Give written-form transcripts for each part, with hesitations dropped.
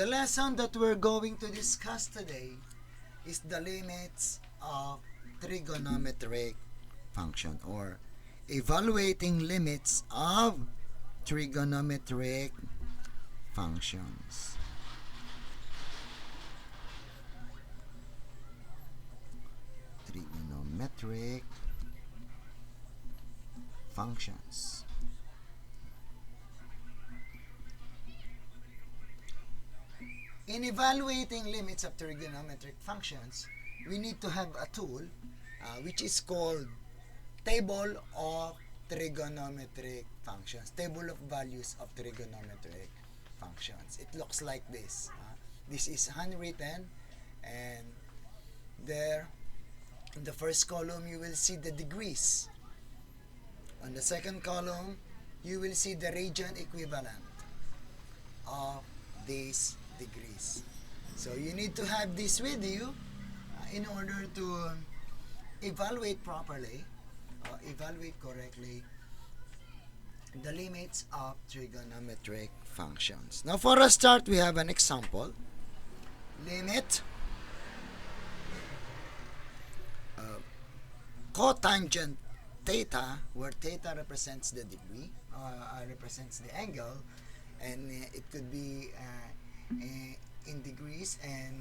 The lesson that we're going to discuss today is the limits of trigonometric function, or evaluating limits of trigonometric functions. Trigonometric functions. In evaluating limits of trigonometric functions, we need to have a tool which is called table of trigonometric functions, table of values of trigonometric functions. It looks like this. This is handwritten, and there in the first column you will see the degrees. On the second column you will see the radian equivalent of these degrees. So you need to have this with you in order to evaluate properly, evaluate correctly the limits of trigonometric functions. Now for a start, we have an example. Limit cotangent theta, where theta represents the degree, represents the angle, and it could be in degrees, and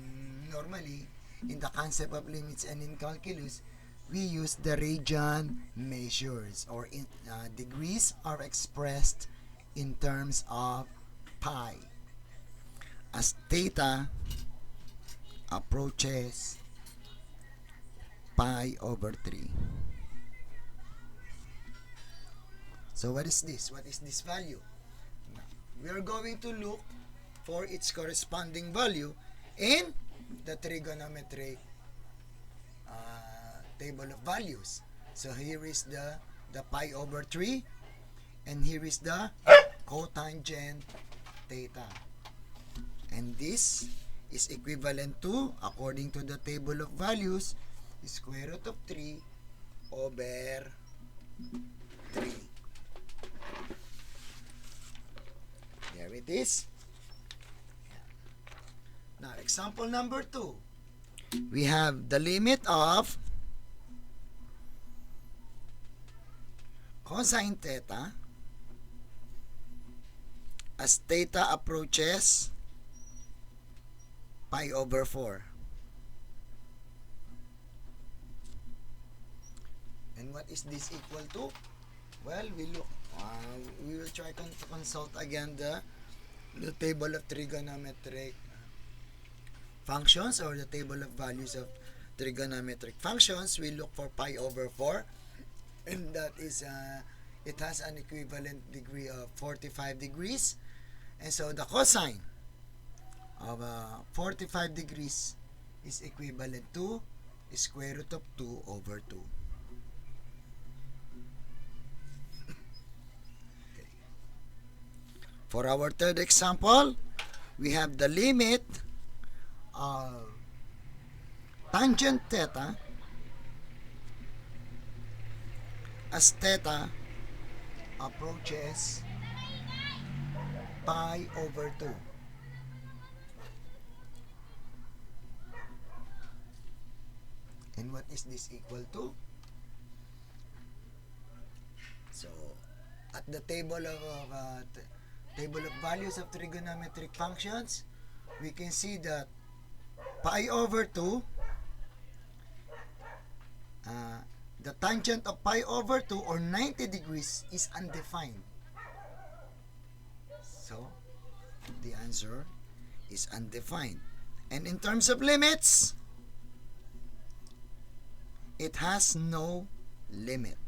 normally in the concept of limits and in calculus we use the radian measures, or in degrees are expressed in terms of pi as theta approaches pi over 3. So what is this? What is this value? We are going to look for its corresponding value in the trigonometric table of values. So here is the pi over 3, and here is the cotangent theta. And this is equivalent to, according to the table of values, square root of 3 over 3. There it is. Now, example number 2. We have the limit of cosine theta as theta approaches pi over 4. And what is this equal to? Well, we will try to consult again the table of trigonometric functions, or the table of values of trigonometric functions. We look for pi over 4, and that is it has an equivalent degree of 45 degrees, and so the cosine of 45 degrees is equivalent to square root of 2 over 2. Okay. For our third example, we have the limit of tangent theta as theta approaches pi over 2. And what is this equal to? So, at the table of values of trigonometric functions, we can see that pi over 2, the tangent of pi over 2, or 90 degrees, is undefined. So, the answer is undefined. And in terms of limits, it has no limit.